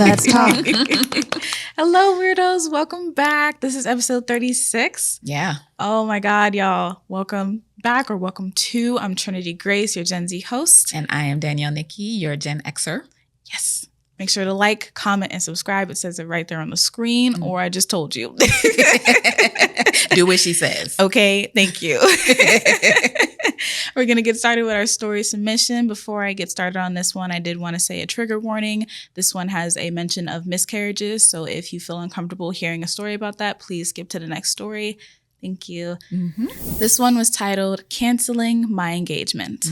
Let's talk. Hello, weirdos. Welcome back. This is episode 36. Yeah. Oh my God, y'all. Welcome back or welcome to. I'm Trinity Grace, your Gen Z host. And I am Danielle Nikki, your Gen Xer. Yes. Make sure to like, comment, and subscribe. It says it right there on the screen, or I just told you. Do what she says. Okay, thank you. We're going to get started with our story submission. Before I get started on this one, I did want to say a trigger warning. This one has a mention of miscarriages. So if you feel uncomfortable hearing a story about that, please skip to the next story. Thank you. Mm-hmm. This one was titled, Canceling My Engagement.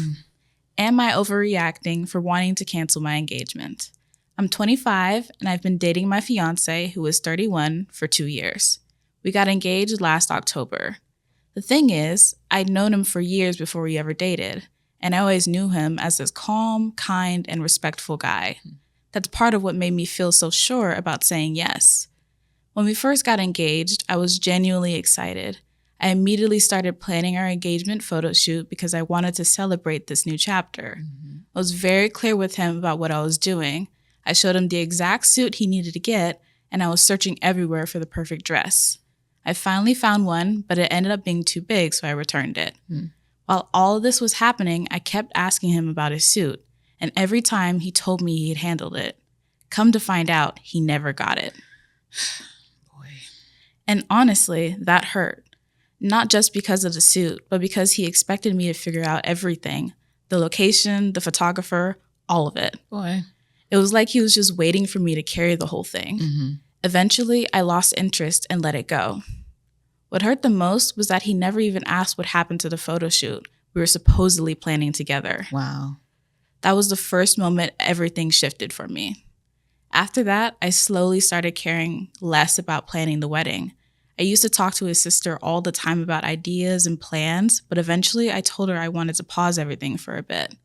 Am I overreacting for wanting to cancel my engagement? I'm 25 and I've been dating my fiance, who is 31, for 2 years. We got engaged last October. The thing is, I'd known him for years before we ever dated, and I always knew him as this calm, kind, and respectful guy. That's part of what made me feel so sure about saying yes. When we first got engaged, I was genuinely excited. I immediately started planning our engagement photo shoot because I wanted to celebrate this new chapter. I was very clear with him about what I was doing. I showed him the exact suit he needed to get, and I was searching everywhere for the perfect dress. I finally found one, but it ended up being too big, so I returned it. While all of this was happening, I kept asking him about his suit, and every time he told me he had handled it. Come to find out, he never got it. Boy. And honestly, that hurt. Not just because of the suit, but because he expected me to figure out everything. The location, the photographer, all of it. Boy. It was like he was just waiting for me to carry the whole thing. Eventually, I lost interest and let it go. What hurt the most was that he never even asked what happened to the photo shoot we were supposedly planning together. Wow. That was the first moment everything shifted for me. After that, I slowly started caring less about planning the wedding. I used to talk to his sister all the time about ideas and plans, but eventually I told her I wanted to pause everything for a bit.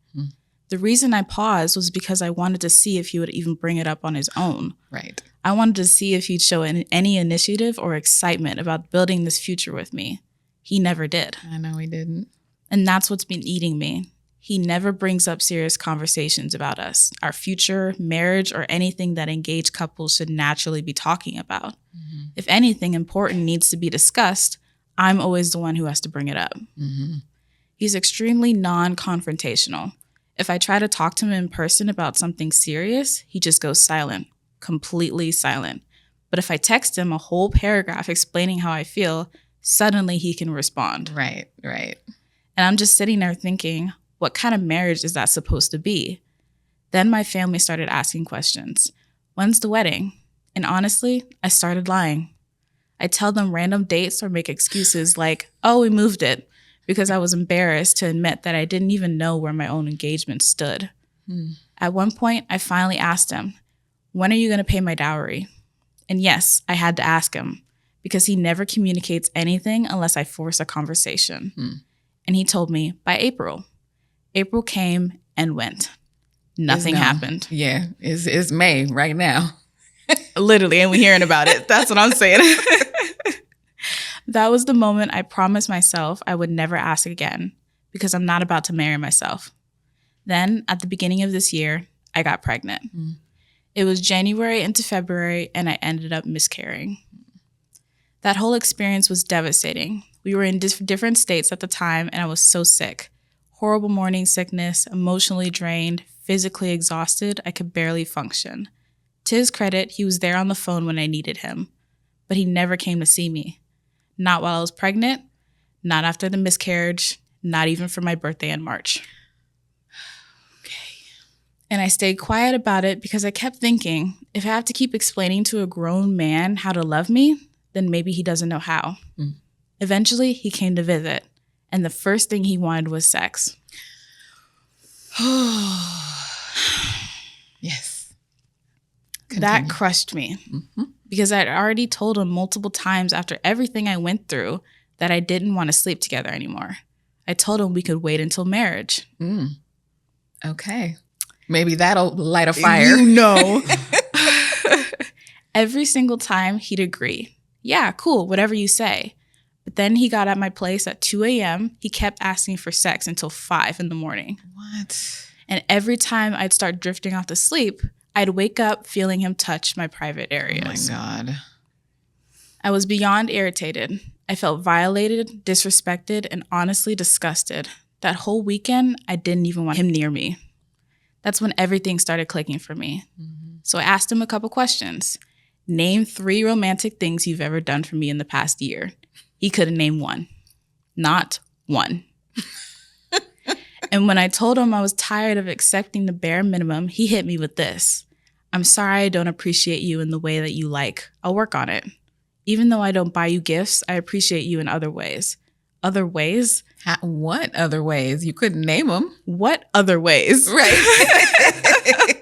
The reason I paused was because I wanted to see if he would even bring it up on his own. Right. I wanted to see if he'd show any initiative or excitement about building this future with me. He never did. I know he didn't. And that's what's been eating me. He never brings up serious conversations about us, our future, marriage, or anything that engaged couples should naturally be talking about. If anything important needs to be discussed, I'm always the one who has to bring it up. He's extremely non-confrontational. If I try to talk to him in person about something serious, he just goes silent, completely silent. But if I text him a whole paragraph explaining how I feel, suddenly he can respond. Right. And I'm just sitting there thinking, what kind of marriage is that supposed to be? Then my family started asking questions. When's the wedding? And honestly, I started lying. I tell them random dates or make excuses like, oh, we moved it, because I was embarrassed to admit that I didn't even know where my own engagement stood. At one point, I finally asked him, when are you going to pay my dowry? And yes, I had to ask him, because he never communicates anything unless I force a conversation. And he told me, by April. April came and went. Nothing happened. Yeah, it's May right now. Literally, and we're hearing about it. That's what I'm saying. That was the moment I promised myself I would never ask again, because I'm not about to marry myself. Then, at the beginning of this year, I got pregnant. It was January into February, and I ended up miscarrying. That whole experience was devastating. We were in different states at the time, and I was so sick. Horrible morning sickness, emotionally drained, physically exhausted. I could barely function. To his credit, he was there on the phone when I needed him, but he never came to see me. Not while I was pregnant, not after the miscarriage, not even for my birthday in March. And I stayed quiet about it because I kept thinking, if I have to keep explaining to a grown man how to love me, then maybe he doesn't know how. Eventually, he came to visit, and the first thing he wanted was sex. Yes. That crushed me because I'd already told him multiple times after everything I went through that I didn't want to sleep together anymore. I told him we could wait until marriage. Okay. Maybe that'll light a fire. You know. Every single time he'd agree. Yeah, cool, whatever you say. But then he got at my place at 2 a.m. He kept asking for sex until 5 in the morning. What? And every time I'd start drifting off to sleep, I'd wake up feeling him touch my private areas. Oh my God. I was beyond irritated. I felt violated, disrespected, and honestly disgusted. That whole weekend, I didn't even want him near me. That's when everything started clicking for me. Mm-hmm. So I asked him a couple questions. Name 3 romantic things you've ever done for me in the past year. He couldn't name one. Not one. And when I told him I was tired of accepting the bare minimum, he hit me with this. I'm sorry I don't appreciate you in the way that you like. I'll work on it. Even though I don't buy you gifts, I appreciate you in other ways. Other ways? What other ways? You couldn't name them. What other ways? Right.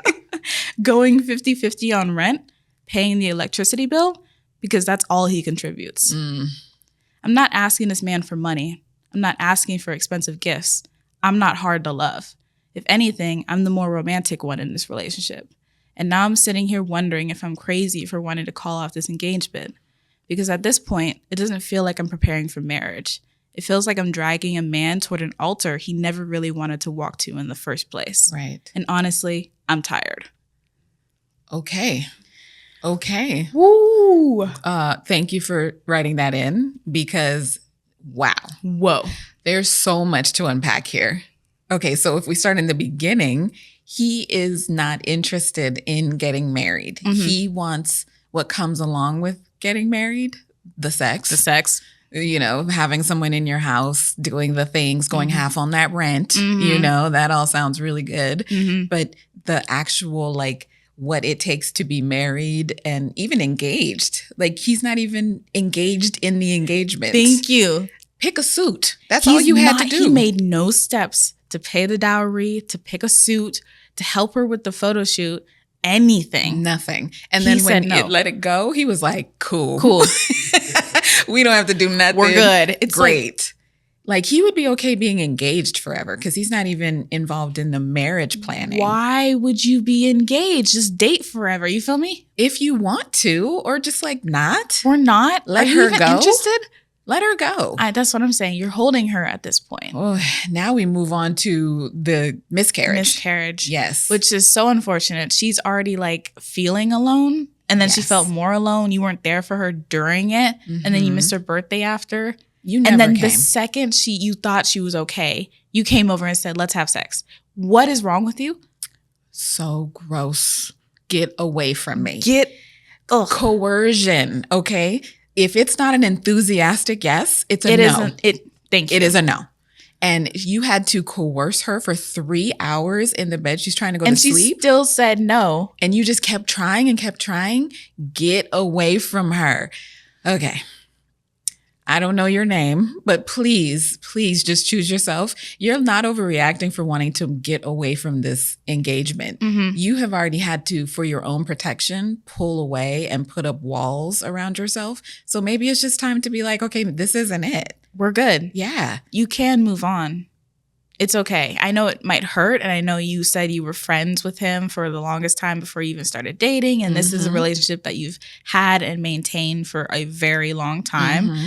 Going 50-50 on rent, paying the electricity bill, because that's all he contributes. I'm not asking this man for money. I'm not asking for expensive gifts. I'm not hard to love. If anything, I'm the more romantic one in this relationship. And now I'm sitting here wondering if I'm crazy for wanting to call off this engagement. Because at this point, it doesn't feel like I'm preparing for marriage. It feels like I'm dragging a man toward an altar he never really wanted to walk to in the first place. Right. And honestly, I'm tired. Okay. Woo! Thank you for writing that in because, wow. Whoa. There's so much to unpack here. Okay, so if we start in the beginning, he is not interested in getting married. Mm-hmm. He wants what comes along with getting married, the sex. You know, having someone in your house, doing the things, going half on that rent, you know, that all sounds really good. Mm-hmm. But the actual, like, what it takes to be married and even engaged, like, he's not even engaged in the engagement. Thank you. Pick a suit. That's all you had to do. He made no steps to pay the dowry, to pick a suit, to help her with the photo shoot, anything. Nothing. And then when it let it go, he was like, cool. We don't have to do nothing. We're good. It's great. Like he would be okay being engaged forever because he's not even involved in the marriage planning. Why would you be engaged? Just date forever. You feel me? If you want to, or just like not. Or not. Let her go. Interested? Let her go. That's what I'm saying. You're holding her at this point. Oh, now we move on to the miscarriage. Yes. Which is so unfortunate. She's already like feeling alone. And then she felt more alone. You weren't there for her during it. Mm-hmm. And then you missed her birthday after. You never And then came. The second you thought she was okay, you came over and said, let's have sex. What is wrong with you? So gross. Get away from me. Coercion, okay? If it's not an enthusiastic yes, it's a no. Thank you. It is a no. And you had to coerce her for 3 hours in the bed. She's trying to go to sleep. And she still said no. And you just kept trying and kept trying. Get away from her. Okay. I don't know your name, but please just choose yourself. You're not overreacting for wanting to get away from this engagement. Mm-hmm. You have already had to, for your own protection, pull away and put up walls around yourself. So maybe it's just time to be like, okay, this isn't it. We're good. Yeah. You can move on. It's okay. I know it might hurt. And I know you said you were friends with him for the longest time before you even started dating. And this is a relationship that you've had and maintained for a very long time. Mm-hmm.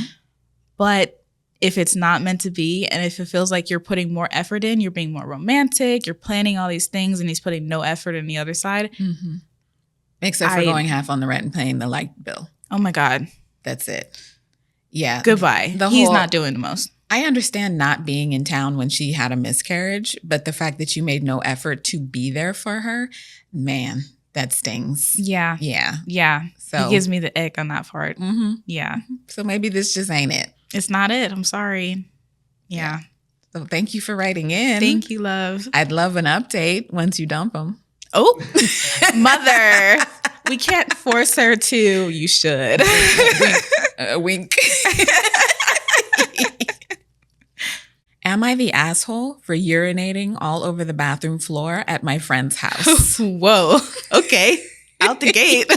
But if it's not meant to be, and if it feels like you're putting more effort in, you're being more romantic, you're planning all these things, and he's putting no effort in the other side. Mm-hmm. Except for going half on the rent and paying the light bill. Oh, my God. That's it. Yeah. Goodbye. He's not doing the most. I understand not being in town when she had a miscarriage, but the fact that you made no effort to be there for her, man, that stings. Yeah. So he gives me the ick on that part. Mm-hmm. Yeah. So maybe this just ain't it. It's not it. I'm sorry. Yeah. So thank you for writing in. Thank you, love. I'd love an update once you dump him. Oh, mother. We can't force her to. You should. Wink. Am I the asshole for urinating all over the bathroom floor at my friend's house? Whoa. Okay. Out the gate.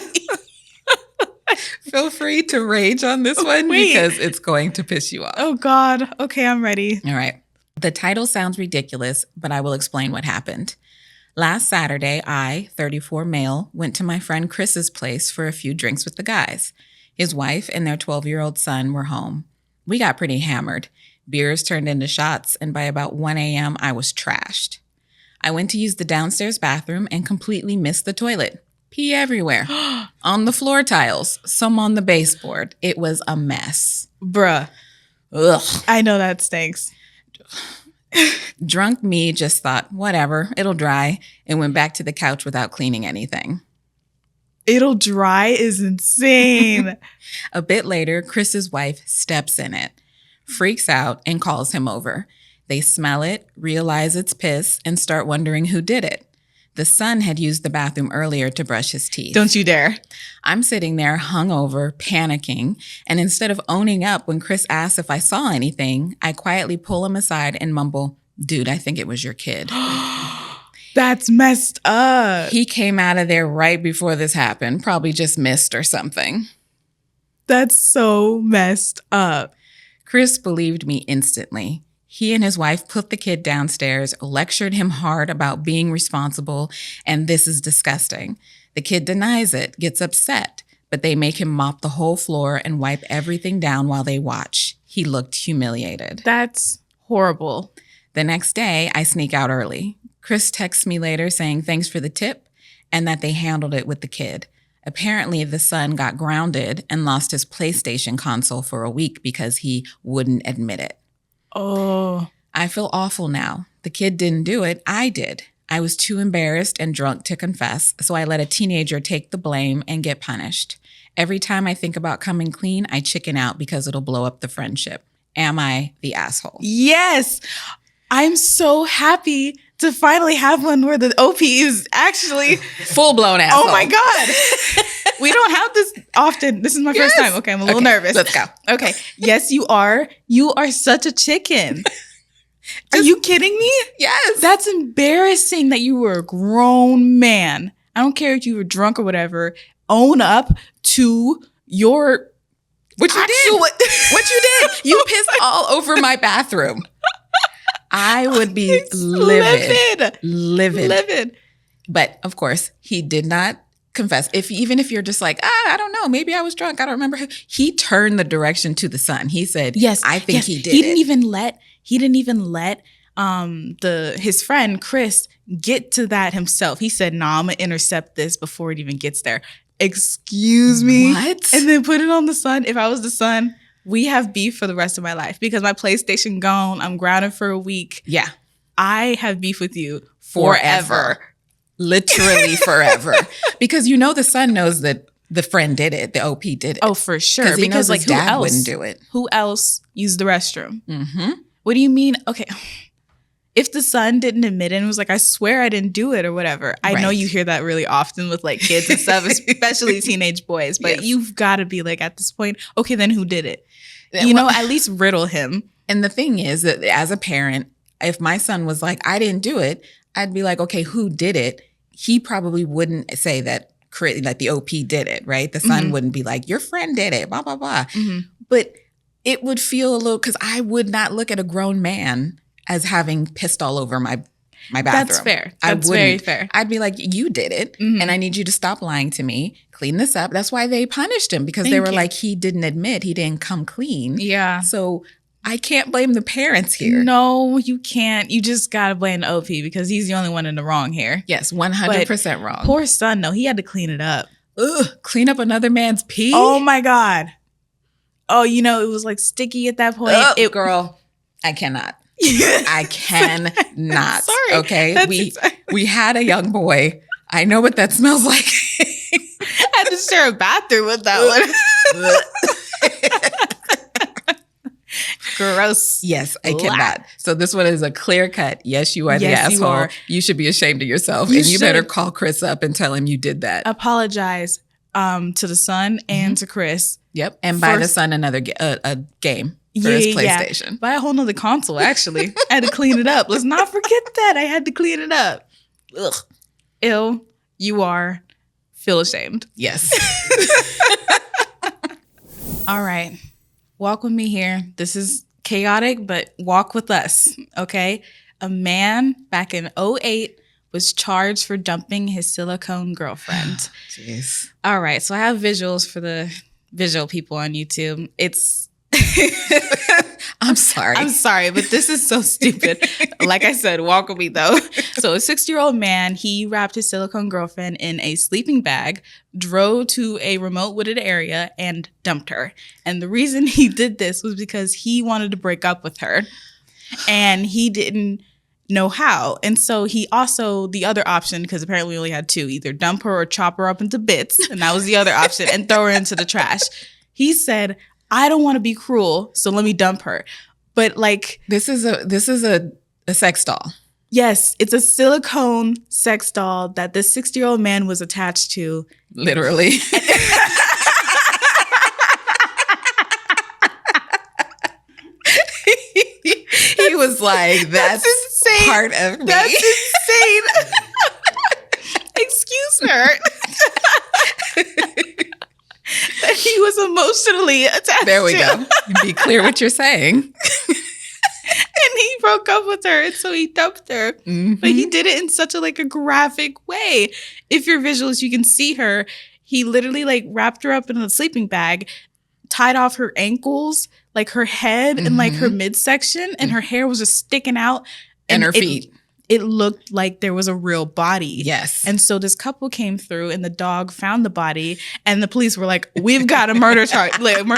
Feel free to rage on this one because it's going to piss you off. Oh, God. Okay, I'm ready. All right. The title sounds ridiculous, but I will explain what happened. Last Saturday, I, 34 male, went to my friend Chris's place for a few drinks with the guys. His wife and their 12-year-old son were home. We got pretty hammered. Beers turned into shots, and by about 1 a.m., I was trashed. I went to use the downstairs bathroom and completely missed the toilet. Pee everywhere. On the floor tiles, some on the baseboard. It was a mess. Bruh. Ugh. I know that stinks. Drunk me just thought, whatever, it'll dry, and went back to the couch without cleaning anything. It'll dry is insane. A bit later, Chris's wife steps in it, freaks out, and calls him over. They smell it, realize it's piss, and start wondering who did it. The son had used the bathroom earlier to brush his teeth. Don't you dare. I'm sitting there hungover, panicking, and instead of owning up when Chris asks if I saw anything, I quietly pull him aside and mumble, "Dude, I think it was your kid." That's messed up. He came out of there right before this happened, probably just missed or something. That's so messed up. Chris believed me instantly. He and his wife put the kid downstairs, lectured him hard about being responsible, and this is disgusting. The kid denies it, gets upset, but they make him mop the whole floor and wipe everything down while they watch. He looked humiliated. That's horrible. The next day, I sneak out early. Chris texts me later saying thanks for the tip and that they handled it with the kid. Apparently, the son got grounded and lost his PlayStation console for a week because he wouldn't admit it. Oh. I feel awful now. The kid didn't do it. I did. I was too embarrassed and drunk to confess, so I let a teenager take the blame and get punished. Every time I think about coming clean, I chicken out because it'll blow up the friendship. Am I the asshole? Yes. I'm so happy to finally have one where the OP is actually full-blown asshole. Oh my God. We don't have this often. This is my first time. Okay, I'm a little nervous. Let's go. Okay. Yes, you are. You are such a chicken. Are you kidding me? Yes. That's embarrassing that you were a grown man. I don't care if you were drunk or whatever. Own up to your... What you did. What you did. You pissed all over my bathroom. I would be livid. But of course, he did not confess. Even if you're just like, I don't know, maybe I was drunk, I don't remember. He turned the direction to the son. He said, "Yes, I think he did." He didn't even let his friend Chris get to that himself. He said, "Nah, I'm gonna intercept this before it even gets there." Excuse me. What? And then put it on the son. If I was the son, we have beef for the rest of my life because my PlayStation gone. I'm grounded for a week. Yeah. I have beef with you forever. Literally forever. Because the son knows that the friend did it. The OP did it. Oh, for sure. Because he knows his dad wouldn't do it. Who else used the restroom? Mm-hmm. What do you mean? Okay. If the son didn't admit it and was like, "I swear I didn't do it," or whatever. I know you hear that really often with like kids and stuff, especially teenage boys. But you've got to be like, at this point, okay, then who did it? At least riddle him. And the thing is that as a parent, if my son was like, "I didn't do it," I'd be like, okay, who did it? He probably wouldn't say that the OP did it, right? The son wouldn't be like, "Your friend did it, blah, blah, blah." Mm-hmm. But it would feel a little, because I would not look at a grown man as having pissed all over my bathroom. That's fair. That's very fair. I'd be like, "You did it, and I need you to stop lying to me. Clean this up." That's why they punished him, because they were like, he didn't admit, he didn't come clean. Yeah. So I can't blame the parents here. No, you can't. You just got to blame the OP because he's the only one in the wrong here. Yes, 100% wrong. Poor son, though. He had to clean it up. Ugh, clean up another man's pee? Oh, my God. Oh, it was like sticky at that point. Girl, I cannot. I cannot. Sorry. Okay? We had a young boy. I know what that smells like. I had to share a bathroom with that one. Gross. Yes, I cannot. So this one is a clear cut. Yes, you are the asshole. You should be ashamed of yourself. You better call Chris up and tell him you did that. Apologize to the son and to Chris. Yep. And buy the son another a game for his PlayStation. Yeah. Buy a whole nother console, actually. I had to clean it up. Let's not forget that. I had to clean it up. Ugh. Ill. You are. Feel ashamed. Yes. All right. Walk with me here. This is chaotic, but walk with us, okay? A man back in 2008 was charged for dumping his silicone girlfriend. Jeez. All right. So I have visuals for the visual people on YouTube. It's... I'm sorry. I'm sorry, but this is so stupid. Like I said, walk with me though. So a 60-year-old man, he wrapped his silicone girlfriend in a sleeping bag, drove to a remote wooded area, and dumped her. And the reason he did this was because he wanted to break up with her. And he didn't know how. And so he also, the other option, because apparently we only had two, either dump her or chop her up into bits. And that was the other option, and throw her into the trash. He said, I don't want to be cruel, so let me dump her. But like, this is a sex doll. Yes, it's a silicone sex doll that this 60-year-old man was attached to. Literally. He was like, that's insane. Part of me. That's insane. Excuse her. That he was emotionally attached. There we go. Be clear what you're saying. And he broke up with her, and so he dumped her. Mm-hmm. But he did it in such a graphic way. If you're visuals, you can see her. He literally wrapped her up in a sleeping bag, tied off her ankles, her head, and her midsection, and her hair was just sticking out. And her feet. It looked like there was a real body. Yes. And so this couple came through, and the dog found the body, and the police were like, we've got a murder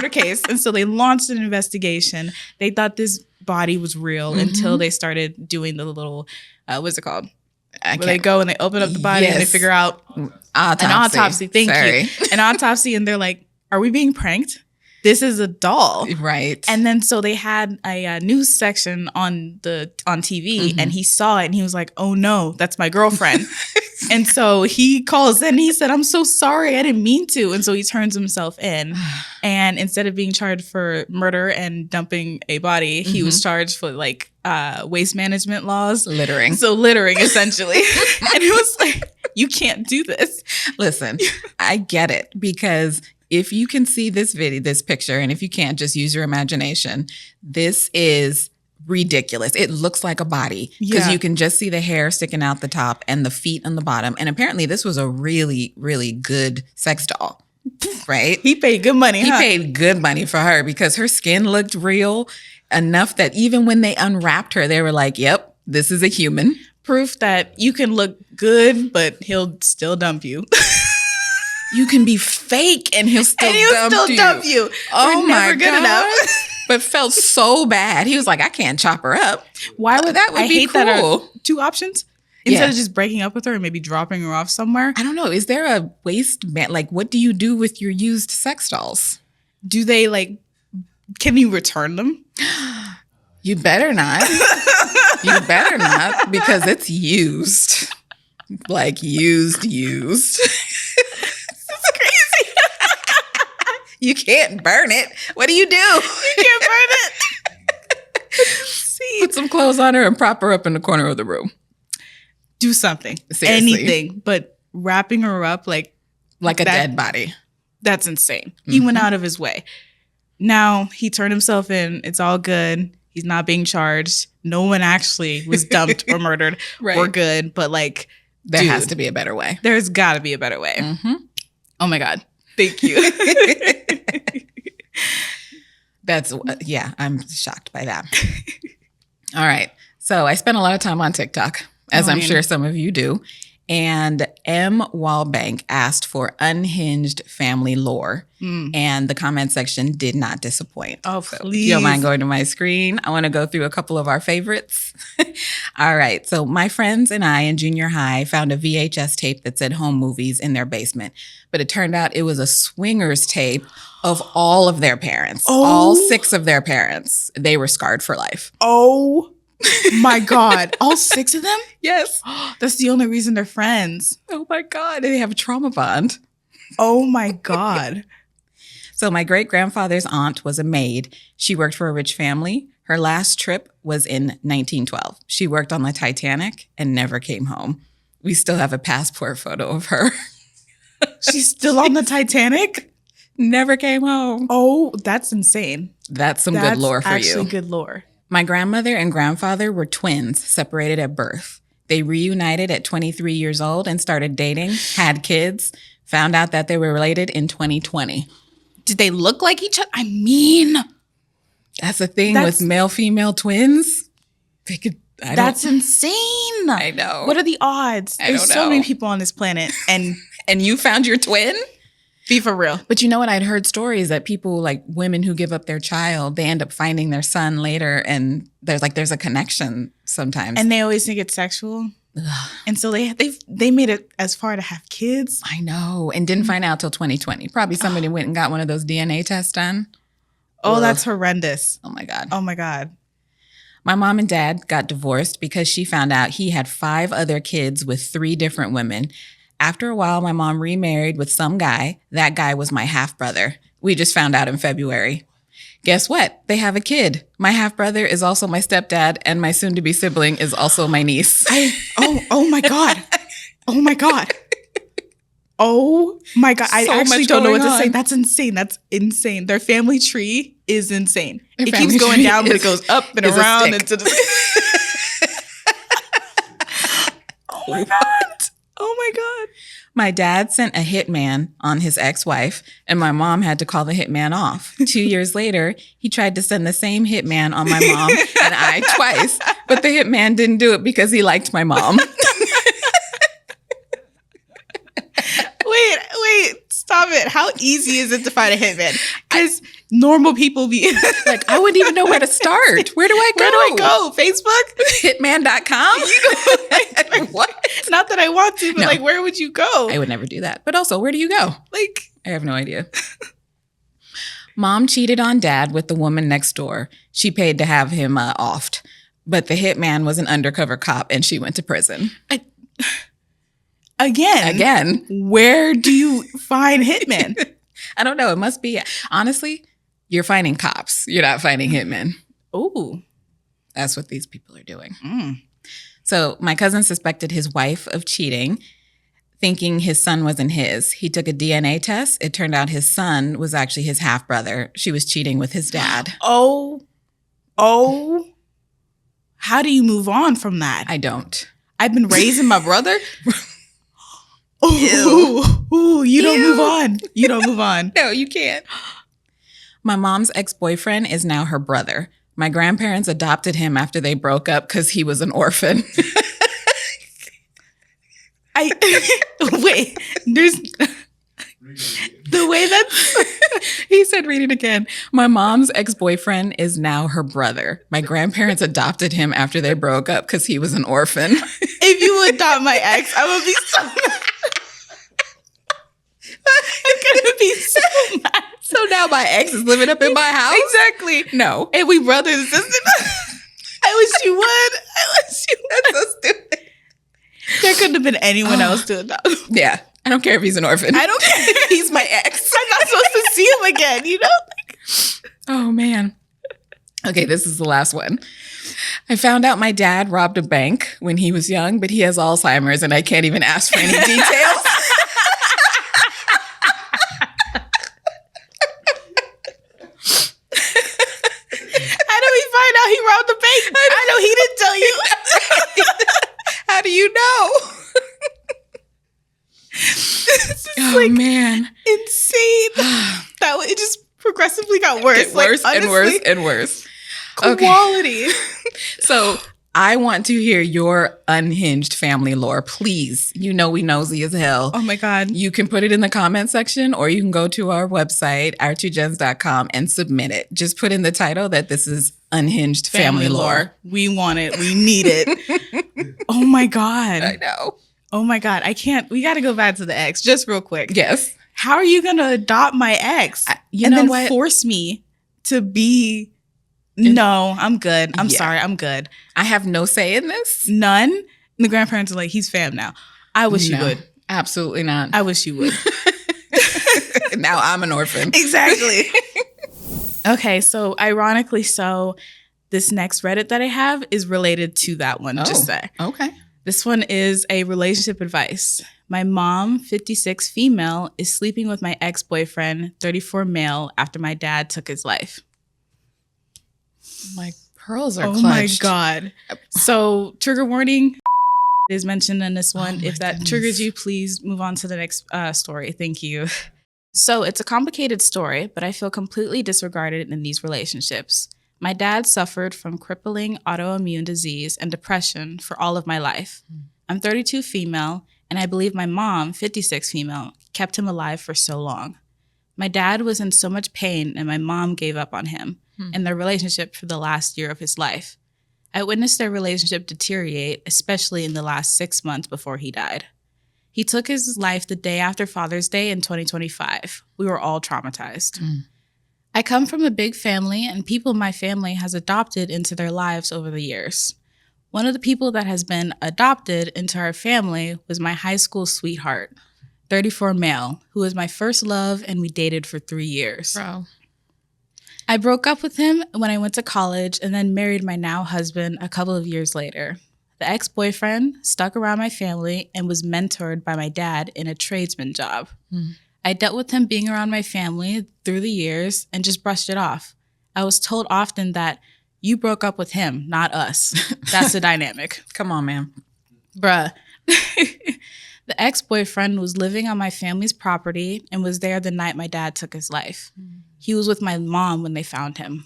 case. And so they launched an investigation. They thought this body was real until they started doing the little, what's it called? Where they go and they open up the body and they figure out an autopsy. Thank you. An autopsy. And they're like, are we being pranked? This is a doll. Right. And then so they had a news section on TV, and he saw it and he was like, oh no, that's my girlfriend. And so he calls in and he said, I'm so sorry, I didn't mean to. And so he turns himself in, and instead of being charged for murder and dumping a body, he was charged for waste management laws. Littering. So littering, essentially. And it was like, you can't do this. Listen, I get it, because if you can see this picture, and if you can't, just use your imagination. This is ridiculous. It looks like a body because you can just see the hair sticking out the top and the feet on the bottom. And apparently this was a really, really good sex doll, right? He paid good money. He paid good money for her because her skin looked real enough that even when they unwrapped her, they were like, yep, this is a human. Proof that you can look good, but he'll still dump you. You can be fake and he'll still dump you. Oh, We're my never good enough. But felt so bad. He was like, I can't chop her up. Why would that would be hate cool? That two options instead of just breaking up with her and maybe dropping her off somewhere. I don't know. Is there a waste man? What do you do with your used sex dolls? Do they can you return them? You better not. You better not, because it's used. Used. You can't burn it. What do? You can't burn it. Put some clothes on her and prop her up in the corner of the room. Do something. Seriously. Anything. But wrapping her up like a dead body. That's insane. He went out of his way. Now he turned himself in. It's all good. He's not being charged. No one actually was dumped or murdered. Right. We're good. But there has to be a better way. There's got to be a better way. Mm-hmm. Oh my God. Thank you. I'm shocked by that. All right. So I spent a lot of time on TikTok, as I'm sure some of you do. And M. Wallbank asked for unhinged family lore. And the comment section did not disappoint. Oh, so please. If you don't mind going to my screen, I want to go through a couple of our favorites. All right. So my friends and I in junior high found a VHS tape that said home movies in their basement. But it turned out it was a swingers tape of all of their parents. Oh. All 6 of their parents. They were scarred for life. Oh, my God. All 6 of them? Yes. That's the only reason they're friends. Oh, my God. They have a trauma bond. Oh, my God. So my great-grandfather's aunt was a maid. She worked for a rich family. Her last trip was in 1912. She worked on the Titanic and never came home. We still have a passport photo of her. She's still on the Titanic? Never came home. Oh, that's insane. That's good lore for you. Actually good lore. My grandmother and grandfather were twins, separated at birth. They reunited at 23 years old and started dating, had kids, found out that they were related in 2020. Did they look like each other? I mean, That's the thing with male-female twins. They could. That's insane. I know. What are the odds? There's so many people on this planet, and you found your twin? Be for real. But you know what? I'd heard stories that people, like women who give up their child, they end up finding their son later, and there's a connection sometimes. And they always think it's sexual. Ugh. And so they made it as far to have kids. I know. And didn't find out till 2020. Probably somebody went and got one of those DNA tests done. Oh, that's horrendous. Oh my God. Oh my God. My mom and dad got divorced because she found out he had 5 other kids with 3 different women. After a while, my mom remarried with some guy. That guy was my half-brother. We just found out in February. Guess what? They have a kid. My half-brother is also my stepdad, and my soon-to-be sibling is also my niece. Oh my God. Oh my God. Oh my God. I actually don't know what to say. That's insane. That's insane. Their family tree is insane. It keeps going down, but it goes up and around into the... Oh my God. Oh my God. My dad sent a hitman on his ex-wife, and my mom had to call the hitman off. 2 years later, he tried to send the same hitman on my mom and I twice, but the hitman didn't do it because he liked my mom. Wait, stop it. How easy is it to find a hitman? Because normal people be like, I wouldn't even know where to start. Where do I go? Facebook? Hitman.com? What? Not that I want to, but like, where would you go? I would never do that. But also, where do you go? Like, I have no idea. Mom cheated on dad with the woman next door. She paid to have him offed. But the hitman was an undercover cop and she went to prison. Again. Where do you find hitmen? I don't know. It must be, honestly, you're finding cops. You're not finding hitmen. Ooh. That's what these people are doing. So my cousin suspected his wife of cheating, thinking his son wasn't his. He took a DNA test. It turned out his son was actually his half-brother. She was cheating with his dad. Oh. How do you move on from that? I don't. I've been raising my brother. Ooh, you don't move on. You don't move on. No, you can't. My mom's ex-boyfriend is now her brother. My grandparents adopted him after they broke up because he was an orphan. Wait, there's the way that's... He said, read it again. My mom's ex-boyfriend is now her brother. My grandparents adopted him after they broke up because he was an orphan. If you adopt my ex, I would be so mad. I'm gonna be so mad. So now my ex is living up in my house? Exactly. No. And we brothers and sisters. I wish you would. That's so stupid. There couldn't have been anyone else to adopt. Yeah. I don't care if he's an orphan. I don't care if he's my ex. I'm not supposed to see him again, you know? Oh, man. Okay, this is the last one. I found out my dad robbed a bank when he was young, but he has Alzheimer's and I can't even ask for any details. How do we find out he robbed the bank? I know he didn't tell you. How do you know? This is man, insane. That it just progressively got worse. Worse and worse. Quality. Okay. So I want to hear your unhinged family lore, please. You know we nosy as hell. Oh my God. You can put it in the comment section or you can go to our website, our2gens.com and submit it. Just put in the title that this is unhinged family lore. We want it. We need it. Oh my God. I know. Oh my God. I can't. We got to go back to the ex just real quick. Yes. How are you going to adopt my ex and then force me to be... No, I'm good. I'm sorry. I'm good. I have no say in this. None. And the grandparents are like, he's fam now. I wish you would. Absolutely not. I wish you would. Now I'm an orphan. Exactly. Okay. So ironically this next Reddit that I have is related to that one. Just say. Okay. This one is a relationship advice. My mom, 56 female, is sleeping with my ex-boyfriend, 34 male, after my dad took his life. My pearls are clutched. Oh my God. So trigger warning is mentioned in this one. If that triggers you, please move on to the next story. Thank you. So it's a complicated story, but I feel completely disregarded in these relationships. My dad suffered from crippling autoimmune disease and depression for all of my life. I'm 32 female, and I believe my mom, 56 female, kept him alive for so long. My dad was in so much pain, and my mom gave up on him and their relationship for the last year of his life. I witnessed their relationship deteriorate, especially in the last 6 months before he died. He took his life the day after Father's Day in 2025. We were all traumatized. I come from a big family, and people my family has adopted into their lives over the years. One of the people that has been adopted into our family was my high school sweetheart, 34 male, who was my first love, and we dated for 3 years. Bro. I broke up with him when I went to college and then married my now husband a couple of years later. The ex-boyfriend stuck around my family and was mentored by my dad in a tradesman job. I dealt with him being around my family through the years and just brushed it off. I was told often that you broke up with him, not us. That's the dynamic. Come on, man. Bruh. The ex-boyfriend was living on my family's property and was there the night my dad took his life. He was with my mom when they found him.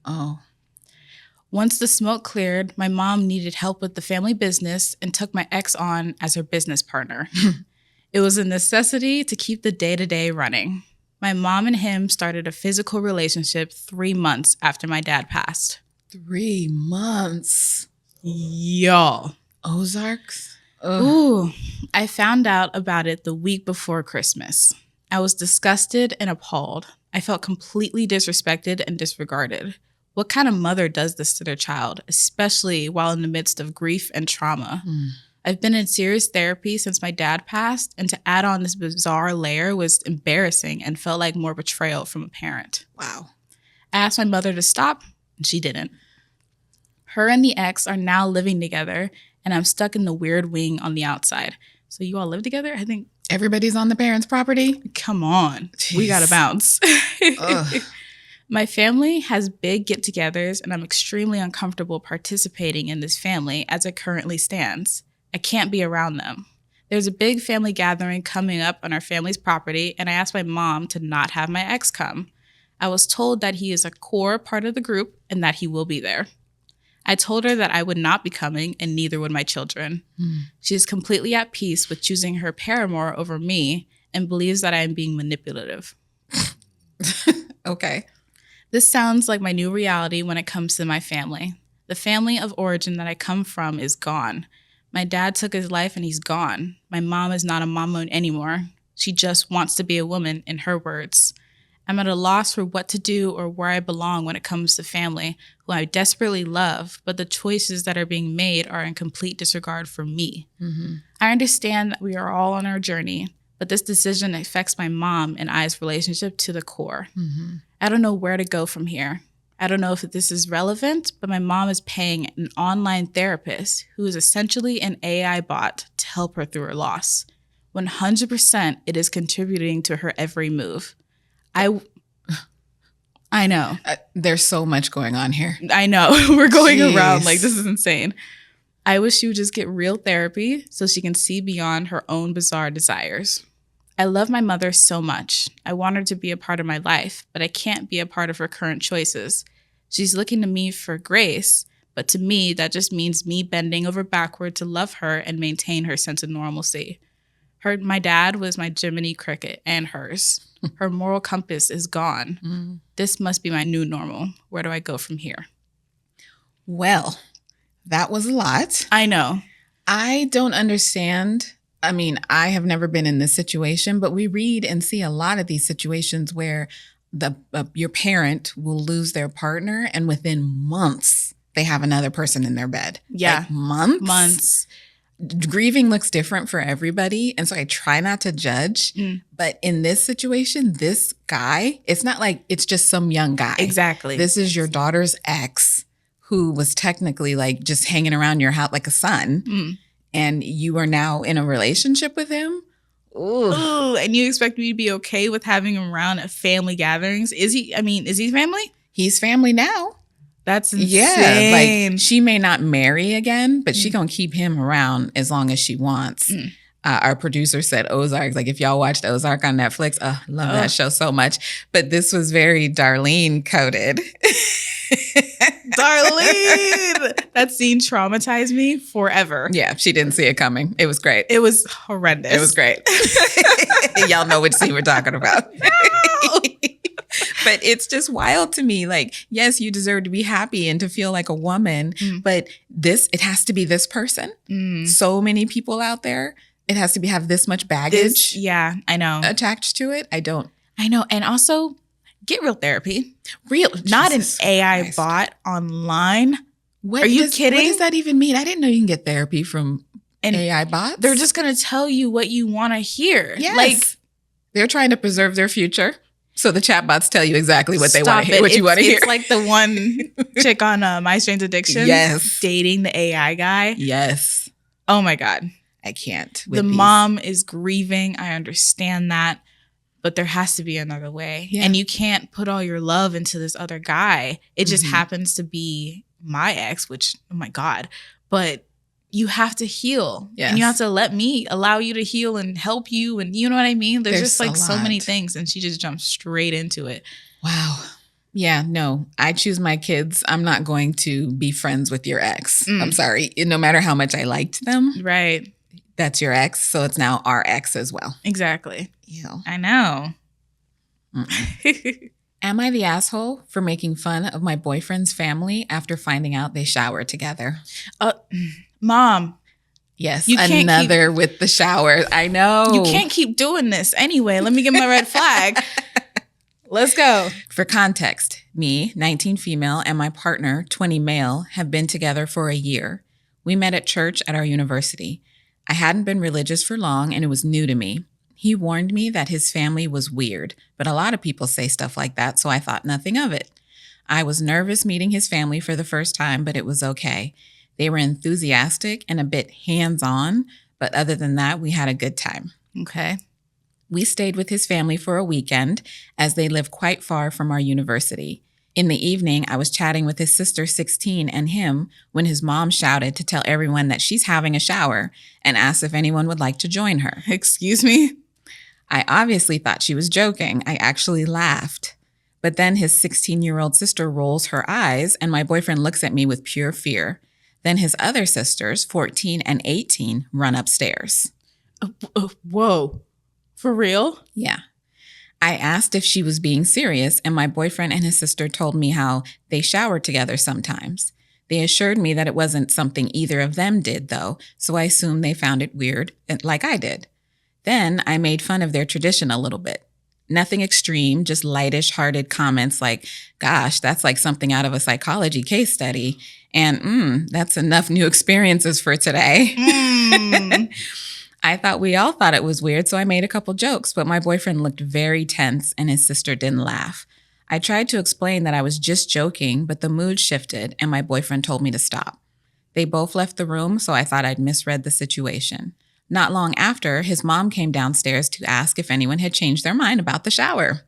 Oh. Once the smoke cleared, my mom needed help with the family business and took my ex on as her business partner. It was a necessity to keep the day-to-day running. My mom and him started a physical relationship 3 months after my dad passed. 3 months. Y'all. Ozarks? Ugh. Ooh, I found out about it the week before Christmas. I was disgusted and appalled. I felt completely disrespected and disregarded. What kind of mother does this to their child, especially while in the midst of grief and trauma? I've been in serious therapy since my dad passed, and to add on this bizarre layer was embarrassing and felt like more betrayal from a parent. Wow. I asked my mother to stop, and she didn't. Her and the ex are now living together, and I'm stuck in the weird wing on the outside. So you all live together? I think. Everybody's on the parents' property? Come on. Jeez. We gotta bounce. My family has big get-togethers, and I'm extremely uncomfortable participating in this family as it currently stands. I can't be around them. There's a big family gathering coming up on our family's property, and I asked my mom to not have my ex come. I was told that he is a core part of the group and that he will be there. I told her that I would not be coming, and neither would my children. She is completely at peace with choosing her paramour over me and believes that I am being manipulative. Okay. This sounds like my new reality when it comes to my family. The family of origin that I come from is gone. My dad took his life and he's gone. My mom is not a mama anymore. She just wants to be a woman, in her words. I'm at a loss for what to do or where I belong when it comes to family, who I desperately love, but the choices that are being made are in complete disregard for me. I understand that we are all on our journey, but this decision affects my mom and I's relationship to the core. I don't know where to go from here. I don't know if this is relevant, but my mom is paying an online therapist who is essentially an AI bot to help her through her loss. 100% it is contributing to her every move. I know. There's so much going on here. I know. We're going around like this is insane. I wish she would just get real therapy so she can see beyond her own bizarre desires. I love my mother so much. I want her to be a part of my life, but I can't be a part of her current choices. She's looking to me for grace, but to me, that just means me bending over backward to love her and maintain her sense of normalcy. My dad was my Jiminy Cricket and hers. Her moral compass is gone. This must be my new normal. Where do I go from here? Well, that was a lot. I know. I don't understand. I mean, I have never been in this situation, but we read and see a lot of these situations where your parent will lose their partner and within months they have another person in their bed. Yeah. Like months. Months. Grieving looks different for everybody. And so I try not to judge. But in this situation, this guy, it's not like it's just some young guy. Exactly. This is your daughter's ex who was technically like just hanging around your house like a son. And you are now in a relationship with him. Ooh, and you expect me to be okay with having him around at family gatherings? Is he family? He's family now. That's insane. Yeah, like she may not marry again, but she gonna keep him around as long as she wants. Our producer said Ozark. Like, if y'all watched Ozark on Netflix, love that show so much. But this was very Darlene coded. Darlene! That scene traumatized me forever. Yeah, she didn't see it coming. It was great. It was horrendous. It was great. Y'all know which scene we're talking about. No! But it's just wild to me. Like, yes, you deserve to be happy and to feel like a woman, but it has to be this person. So many people out there. It has to have this much baggage. Yeah, I know. Attached to it. I know. And also, get real therapy. Not an AI bot online. Are you kidding? What does that even mean? I didn't know you can get therapy from an AI bots. They're just going to tell you what you want to hear. Yes. Like, they're trying to preserve their future. So the chatbots tell you exactly what they want to hear, what you want to hear. It's like the one chick on My Strange Addiction. Yes. Dating the AI guy. Yes. Oh my God. I can't. The mom is grieving. I understand that. But there has to be another way. Yeah. And you can't put all your love into this other guy. It just happens to be my ex, which, oh my God. But you have to heal. Yes. And you have to allow you to heal and help you. And you know what I mean? There's just like so many things. And she just jumped straight into it. Wow. Yeah, no, I choose my kids. I'm not going to be friends with your ex. I'm sorry. No matter how much I liked them. Right. That's your ex. So it's now our ex as well. Exactly. Yeah. I know. Am I the asshole for making fun of my boyfriend's family after finding out they shower together? Mom. Yes, another with the shower. I know. You can't keep doing this. Anyway, let me get my red flag. Let's go. For context, me, 19 female, and my partner, 20 male, have been together for a year. We met at church at our university. I hadn't been religious for long, and it was new to me. He warned me that his family was weird, but a lot of people say stuff like that, so I thought nothing of it. I was nervous meeting his family for the first time, but it was okay. They were enthusiastic and a bit hands-on, but other than that, we had a good time. Okay. We stayed with his family for a weekend, as they live quite far from our university. In the evening, I was chatting with his sister, 16, and him when his mom shouted to tell everyone that she's having a shower and asked if anyone would like to join her. Excuse me? I obviously thought she was joking. I actually laughed. But then his 16-year-old sister rolls her eyes, and my boyfriend looks at me with pure fear. Then his other sisters, 14 and 18, run upstairs. Whoa. For real? Yeah. I asked if she was being serious, and my boyfriend and his sister told me how they showered together sometimes. They assured me that it wasn't something either of them did, though, so I assumed they found it weird, like I did. Then I made fun of their tradition a little bit. Nothing extreme, just lightish-hearted comments like, gosh, that's like something out of a psychology case study, and that's enough new experiences for today. I thought we all thought it was weird, so I made a couple jokes, but my boyfriend looked very tense and his sister didn't laugh. I tried to explain that I was just joking, but the mood shifted and my boyfriend told me to stop. They both left the room, so I thought I'd misread the situation. Not long after, his mom came downstairs to ask if anyone had changed their mind about the shower.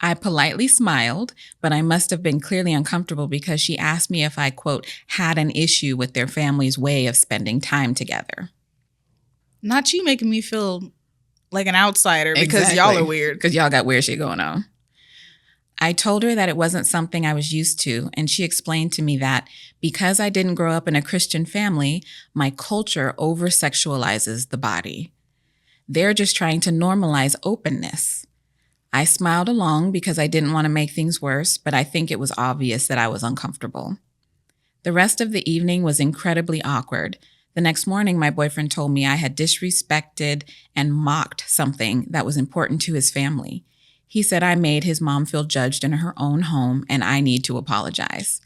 I politely smiled, but I must have been clearly uncomfortable because she asked me if I, quote, had an issue with their family's way of spending time together. Not you making me feel like an outsider because y'all are weird. Because y'all got weird shit going on. I told her that it wasn't something I was used to, and she explained to me that because I didn't grow up in a Christian family, my culture over-sexualizes the body. They're just trying to normalize openness. I smiled along because I didn't want to make things worse, but I think it was obvious that I was uncomfortable. The rest of the evening was incredibly awkward. The next morning, my boyfriend told me I had disrespected and mocked something that was important to his family. He said I made his mom feel judged in her own home and I need to apologize.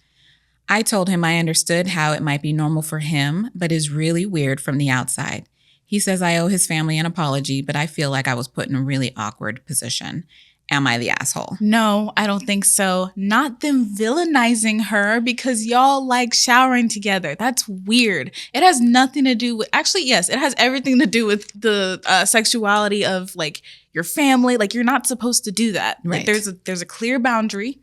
I told him I understood how it might be normal for him, but is really weird from the outside. He says I owe his family an apology, but I feel like I was put in a really awkward position. Am I the asshole? No, I don't think so. Not them villainizing her because y'all like showering together. That's weird. It has nothing to do with, actually, yes, it has everything to do with the sexuality of like your family. Like you're not supposed to do that. Right. Like there's a clear boundary.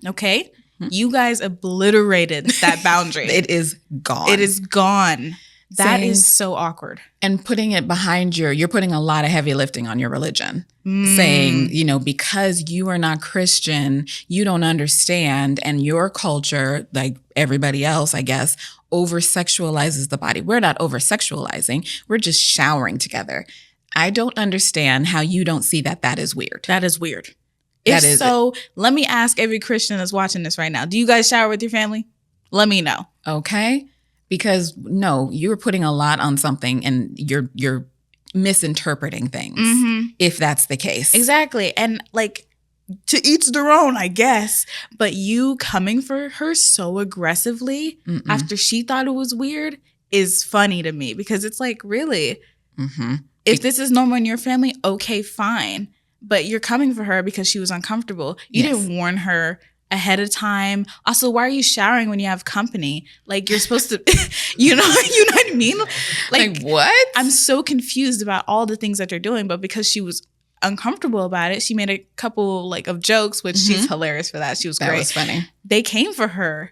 Okay. You guys obliterated that boundary. It is gone. It is gone. That is so awkward. And putting it behind you're putting a lot of heavy lifting on your religion. Saying, because you are not Christian, you don't understand, and your culture, like everybody else, I guess, over-sexualizes the body. We're not over-sexualizing. We're just showering together. I don't understand how you don't see that is weird. That is weird. Let me ask every Christian that's watching this right now. Do you guys shower with your family? Let me know. Okay. Because no, you're putting a lot on something and you're misinterpreting things if that's the case. Exactly. And like, to each their own, I guess. But you coming for her so aggressively after she thought it was weird is funny to me, because it's like, really? If this is normal in your family, okay, fine. But you're coming for her because she was uncomfortable. You didn't warn her ahead of time. Also, why are you showering when you have company? Like, you're supposed to, you know what I mean? Like what? I'm so confused about all the things that you're doing, but because she was uncomfortable about it, she made a couple of jokes, which she's hilarious for that. She was great. That was funny. They came for her.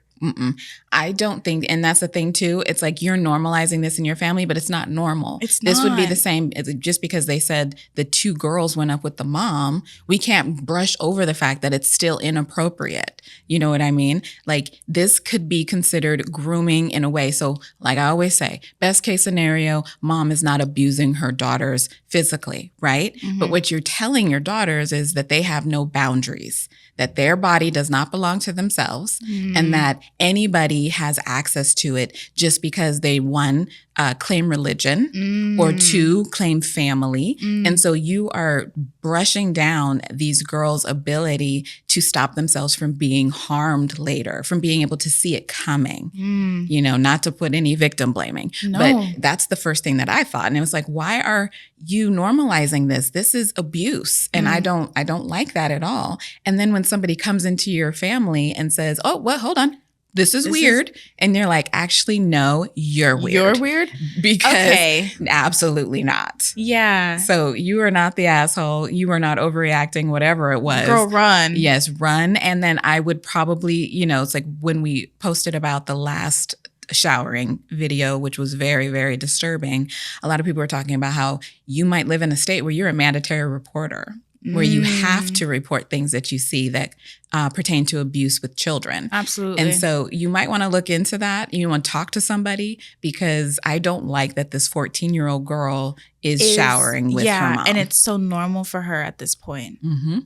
I don't think, and that's the thing too, it's like you're normalizing this in your family, but it's not normal. This would be the same, just because they said the two girls went up with the mom, we can't brush over the fact that it's still inappropriate. You know what I mean? Like, this could be considered grooming in a way. So like I always say, best case scenario, mom is not abusing her daughters physically, right? But what you're telling your daughters is that they have no boundaries, that their body does not belong to themselves, and that anybody has access to it just because they, one, claim religion, or two, claim family. And so you are brushing down these girls' ability to stop themselves from being harmed later, from being able to see it coming, not to put any victim blaming. No. But that's the first thing that I thought. And it was like, why are you normalizing this? This is abuse. And I don't like that at all. And then when somebody comes into your family and says, oh, well, hold on, this is weird. And they're like, actually, no, you're weird. You're weird? Because absolutely not. Yeah. So you are not the asshole. You are not overreacting, whatever it was. Girl, run. Yes, run. And then I would probably, it's like when we posted about the last showering video, which was very, very disturbing, a lot of people were talking about how you might live in a state where you're a mandatory reporter, where you have to report things that you see that pertain to abuse with children. Absolutely. And so you might want to look into that. You want to talk to somebody, because I don't like that this 14-year-old girl is showering with her mom. And it's so normal for her at this point.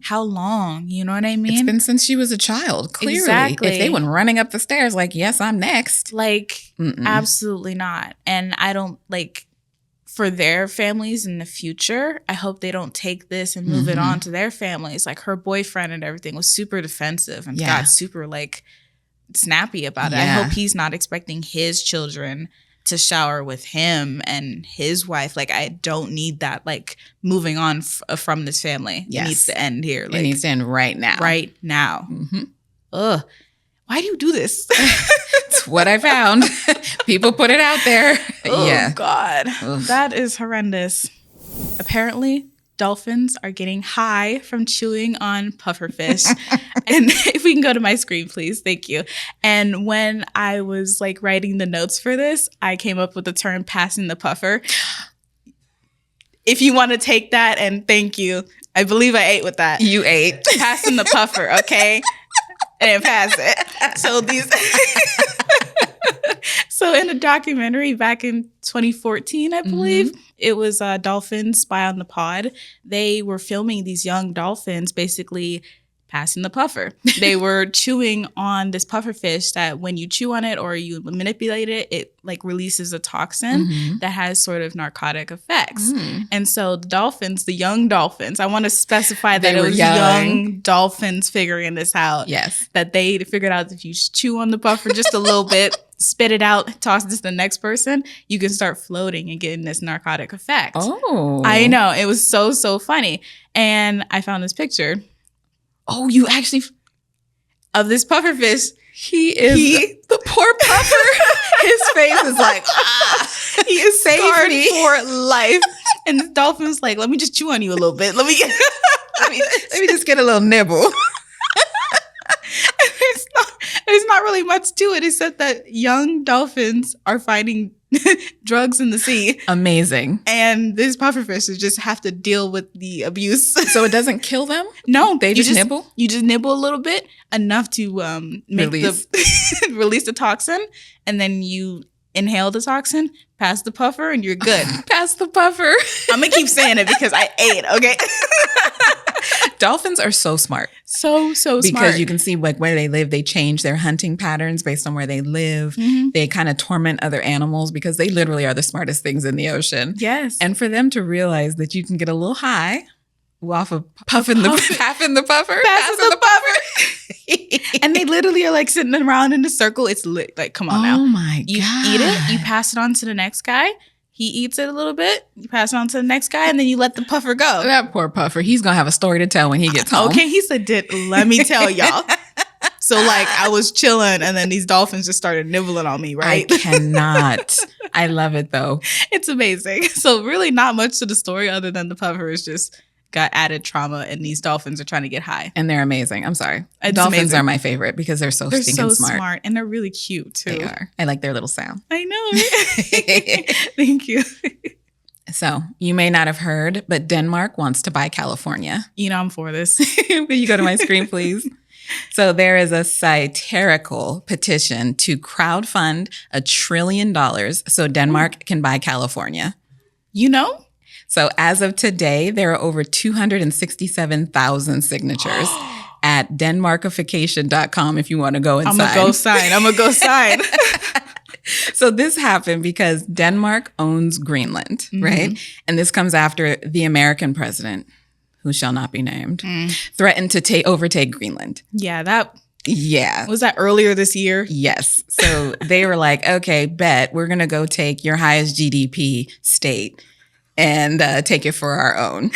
How long? You know what I mean? It's been since she was a child, clearly. Exactly. If they went running up the stairs like, yes, I'm next. Like, absolutely not. And I don't for their families in the future, I hope they don't take this and move it on to their families. Like, her boyfriend and everything was super defensive and got super snappy about it. I hope he's not expecting his children to shower with him and his wife. Like, I don't need that, moving on from this family. Yes. It needs to end here. It needs to end right now. Right now. Ugh. Why do you do this? It's what I found. People put it out there. Oh, God. Oof. That is horrendous. Apparently, dolphins are getting high from chewing on pufferfish. And if we can go to my screen, please. Thank you. And when I was writing the notes for this, I came up with the term passing the puffer. If you want to take that, and thank you. I believe I ate with that. You ate. Passing the puffer, okay? And pass it. So in a documentary back in 2014, I believe, it was Dolphins Spy on the Pod. They were filming these young dolphins basically passing the puffer. They were chewing on this pufferfish that when you chew on it or you manipulate it, it releases a toxin that has sort of narcotic effects. And so the young dolphins, I want to specify that it was young dolphins figuring this out. Yes. That they figured out that if you chew on the puffer just a little bit, spit it out, toss this to the next person, you can start floating and getting this narcotic effect. Oh. I know. It was so, so funny. And I found this picture. Oh, you actually... Of this pufferfish. The poor puffer. His face is he is scarred for life. And the dolphin's like, let me just chew on you a little bit. Let me just get a little nibble. There's not really much to it except that young dolphins are finding drugs in the sea. Amazing. And these pufferfishes just have to deal with the abuse. So it doesn't kill them? No. They just nibble? You just nibble a little bit, enough to release the toxin, and then you inhale the toxin, pass the puffer, and you're good. Pass the puffer. I'm going to keep saying it because I ate, okay? Dolphins are so smart. So smart. Because you can see like where they live, they change their hunting patterns based on where they live. Mm-hmm. They kind of torment other animals because they literally are the smartest things in the ocean. Yes. And for them to realize that you can get a little high off of passing the puffer. And they literally are like sitting around in a circle. It's lit. Like, come on now. Oh my God. You eat it, you pass it on to the next guy. He eats it a little bit, you pass it on to the next guy, and then you let the puffer go. That poor puffer. He's going to have a story to tell when he gets home. Okay, he said, let me tell y'all. So like I was chilling and then these dolphins just started nibbling on me, right? I cannot. I love it though. It's amazing. So really not much to the story other than the puffer is just got added trauma and these dolphins are trying to get high. And they're amazing. I'm sorry. It's Dolphins amazing. are my favorite because they're so stinking smart. And they're really cute too. They are. I like their little sound. I know. Right? Thank you. So you may not have heard, but Denmark wants to buy California. You know I'm for this. Will you go to my screen, please? So there is a satirical petition to crowdfund $1 trillion so Denmark can buy California. You know? So as of today, there are over 267,000 signatures at denmarkification.com if you want to go and sign. I'm going to go sign. So this happened because Denmark owns Greenland, right? And this comes after the American president, who shall not be named, threatened to overtake Greenland. Yeah, Yeah. Was that earlier this year? Yes. So they were like, okay, bet we're going to go take your highest GDP state and take it for our own.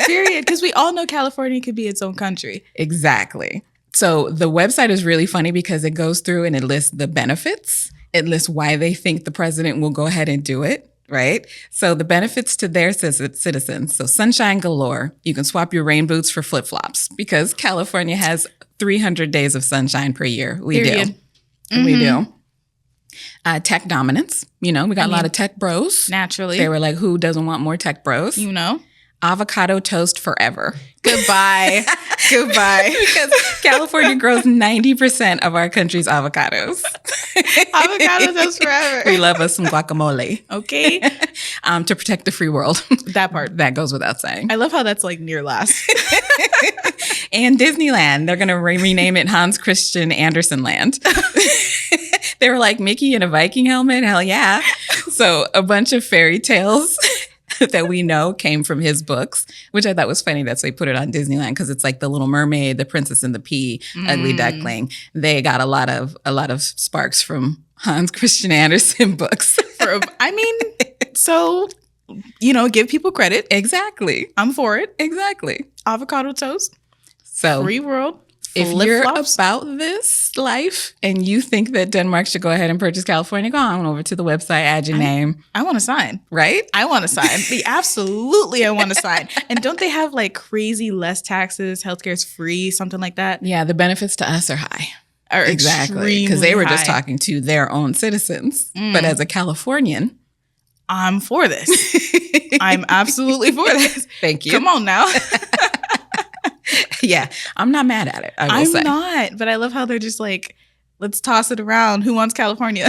Period. Because we all know California could be its own country. Exactly. So the website is really funny because it goes through and it lists the benefits. It lists why they think the president will go ahead and do it. Right? So the benefits to their citizens. So sunshine galore. You can swap your rain boots for flip-flops because California has 300 days of sunshine per year. We do. We do. Tech dominance. We got a lot of tech bros. Naturally. They were like, who doesn't want more tech bros? Avocado toast forever. Goodbye. Because California grows 90% of our country's avocados. Avocado toast forever. We love us some guacamole. Okay. To protect the free world. That part. That goes without saying. I love how that's like near last. And Disneyland, they're going to rename it Hans Christian Andersen Land. They were like, Mickey in a Viking helmet? Hell yeah. So a bunch of fairy tales that we know came from his books, which I thought was funny. That's why they put it on Disneyland because it's like the Little Mermaid, the Princess and the Pea, Ugly Duckling. They got a lot of sparks from Hans Christian Andersen books. Give people credit. Exactly. I'm for it. Exactly. Avocado toast. So free world. If you're about this life and you think that Denmark should go ahead and purchase California, go on over to the website, add your name. I want to sign. Right? I want to sign. Absolutely, I want to sign. And don't they have like crazy less taxes? Healthcare is free, something like that? Yeah, the benefits to us are high. Exactly. Because they were just talking to their own citizens. But as a Californian, I'm for this. I'm absolutely for this. Thank you. Come on now. Yeah, I'm not mad at it. I'm not, but I love how they're just like, let's toss it around. Who wants California?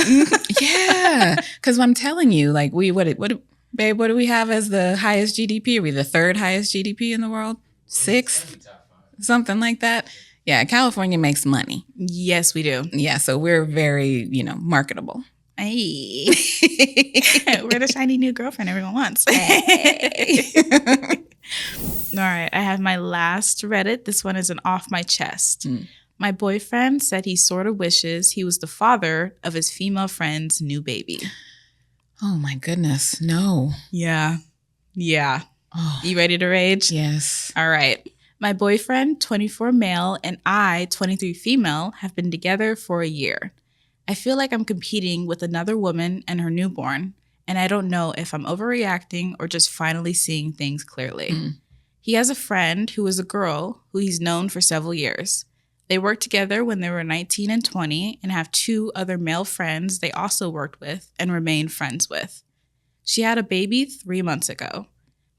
Yeah, because I'm telling you, like, what do we have as the highest GDP? Are we the third highest GDP in the world? Sixth? Something like that. Yeah, California makes money. Yes, we do. Yeah, so we're very, marketable. Hey. We're the shiny new girlfriend everyone wants. Hey. All right, I have my last Reddit. This one is an off my chest. My boyfriend said he sort of wishes he was the father of his female friend's new baby. Oh my goodness, no. Yeah. Oh. You ready to rage? Yes. All right. My boyfriend, 24 male, and I, 23 female, have been together for a year. I feel like I'm competing with another woman and her newborn, and I don't know if I'm overreacting or just finally seeing things clearly. He has a friend who is a girl who he's known for several years. They worked together when they were 19 and 20 and have 2 other male friends they also worked with and remain friends with. She had a baby 3 months ago.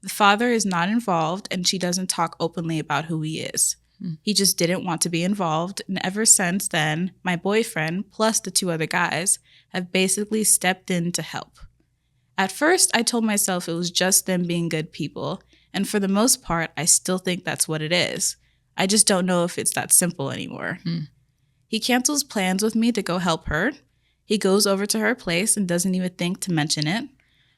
The father is not involved and she doesn't talk openly about who he is. He just didn't want to be involved, and ever since then, my boyfriend, plus the 2 other guys, have basically stepped in to help. At first, I told myself it was just them being good people, and for the most part, I still think that's what it is. I just don't know if it's that simple anymore. He cancels plans with me to go help her. He goes over to her place and doesn't even think to mention it.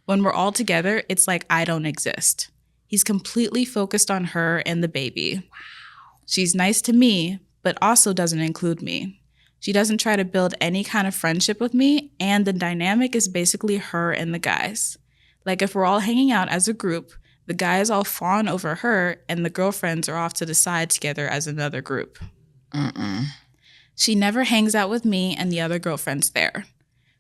When we're all together, it's like I don't exist. He's completely focused on her and the baby. Wow. She's nice to me, but also doesn't include me. She doesn't try to build any kind of friendship with me, and the dynamic is basically her and the guys. Like if we're all hanging out as a group, the guys all fawn over her, and the girlfriends are off to the side together as another group. She never hangs out with me and the other girlfriends there.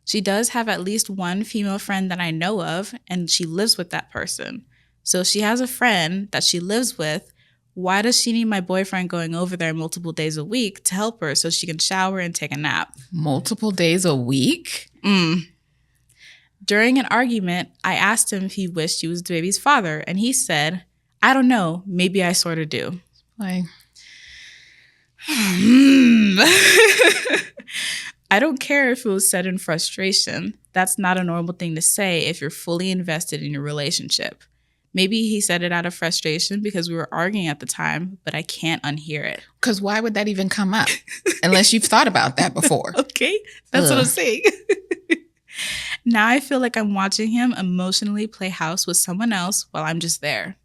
She does have at least one female friend that I know of, and she lives with that person. So if she has a friend that she lives with, why does she need my boyfriend going over there multiple days a week to help her so she can shower and take a nap? Multiple days a week? During an argument, I asked him if he wished he was the baby's father, and he said, I don't know, maybe I sort of do. Like, I don't care if it was said in frustration. That's not a normal thing to say if you're fully invested in your relationship. Maybe he said it out of frustration because we were arguing at the time, but I can't unhear it. Because why would that even come up? Unless you've thought about that before. Okay, that's what I'm saying. Now I feel like I'm watching him emotionally play house with someone else while I'm just there.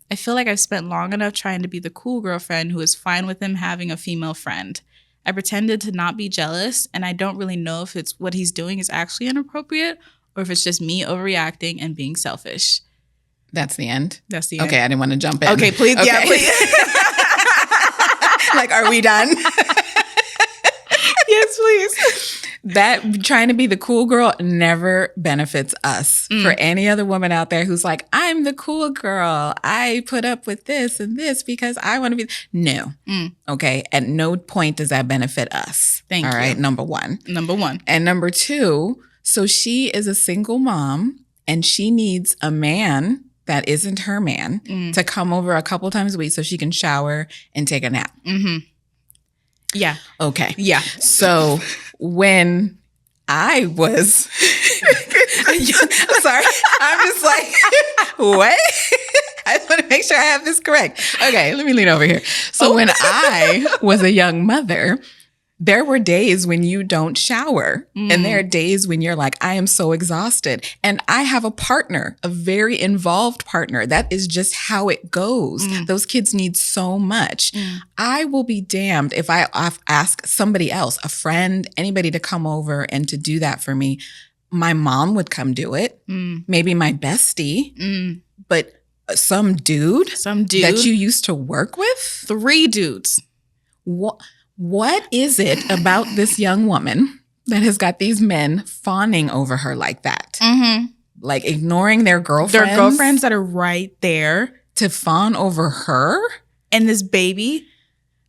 I feel like I've spent long enough trying to be the cool girlfriend who is fine with him having a female friend. I pretended to not be jealous, and I don't really know if it's what he's doing is actually inappropriate or if it's just me overreacting and being selfish. That's the end? That's the end. Okay, I didn't want to jump in. Okay, please. Okay. Yeah, please. Like, are we done? Yes, please. That trying to be the cool girl never benefits us. For any other woman out there who's like, I'm the cool girl. I put up with this and this because I want to be. No. Okay. At no point does that benefit us. Thank you. All right. Number one. And number 2, so she is a single mom and she needs a man that isn't her man to come over a couple times a week so she can shower and take a nap. Yeah. Okay. Yeah. So when I was, I'm sorry, I'm just like, what? I want to make sure I have this correct. Okay, let me lean over here. So when I was a young mother, there were days when you don't shower and there are days when you're like, I am so exhausted. And I have a partner, a very involved partner. That is just how it goes. Those kids need so much. I will be damned if I ask somebody else, a friend, anybody to come over and to do that for me. My mom would come do it. Maybe my bestie, but some dude that you used to work with? 3 dudes. What is it about this young woman that has got these men fawning over her like that? Like ignoring their girlfriends? Their girlfriends that are right there. To fawn over her? And this baby?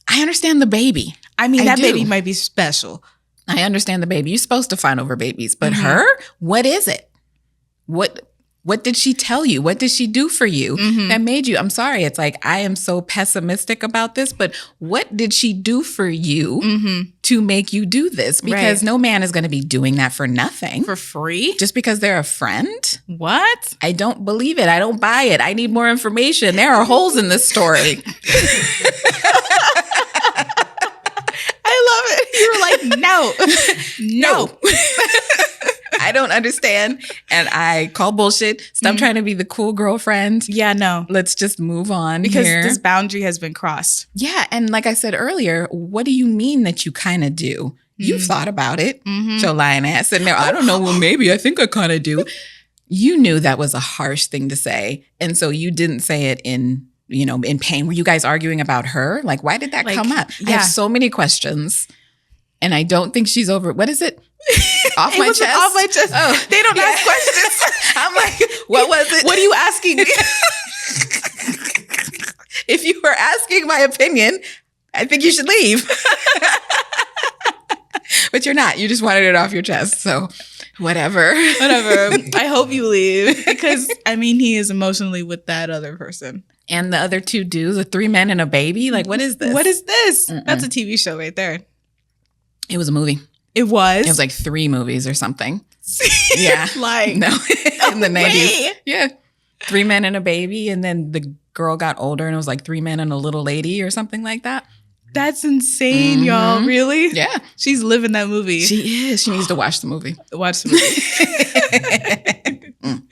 I understand the baby. I mean, that baby might be special. I understand the baby. You're supposed to fawn over babies. But her? What is it? What did she tell you? What did she do for you that made you? I'm sorry. It's like, I am so pessimistic about this, but what did she do for you to make you do this? Because no man is going to be doing that for nothing. For free? Just because they're a friend? What? I don't believe it. I don't buy it. I need more information. There are holes in this story. I love it. You were like, no. I don't understand. And I call bullshit. Stop trying to be the cool girlfriend. Yeah, no. Let's just move on because here. This boundary has been crossed. Yeah. And like I said earlier, what do you mean that you kind of do? You've thought about it. Your lying ass sitting there. I don't know. Well, maybe I think I kind of do. You knew that was a harsh thing to say. And so you didn't say it in pain. Were you guys arguing about her? Like, why did that come up? Yeah. I have so many questions. And I don't think she's over. What is it? Off my chest? Off my chest. Oh, they don't ask questions. I'm like, what was it? What are you asking me? If you were asking my opinion, I think you should leave. But you're not. You just wanted it off your chest. So whatever. I hope you leave because, I mean, he is emotionally with that other person. And the other two dudes, the 3 men and a baby. Like, what is this? What is this? Mm-mm. That's a TV show right there. It was a movie. It was? It was like 3 movies or something. Yeah. Like. No. In the 90s. Yeah. 3 men and a baby. And then the girl got older and it was like 3 men and a little lady or something like that. That's insane, y'all. Really? Yeah. She's living that movie. She is. She needs to watch the movie. Watch the movie.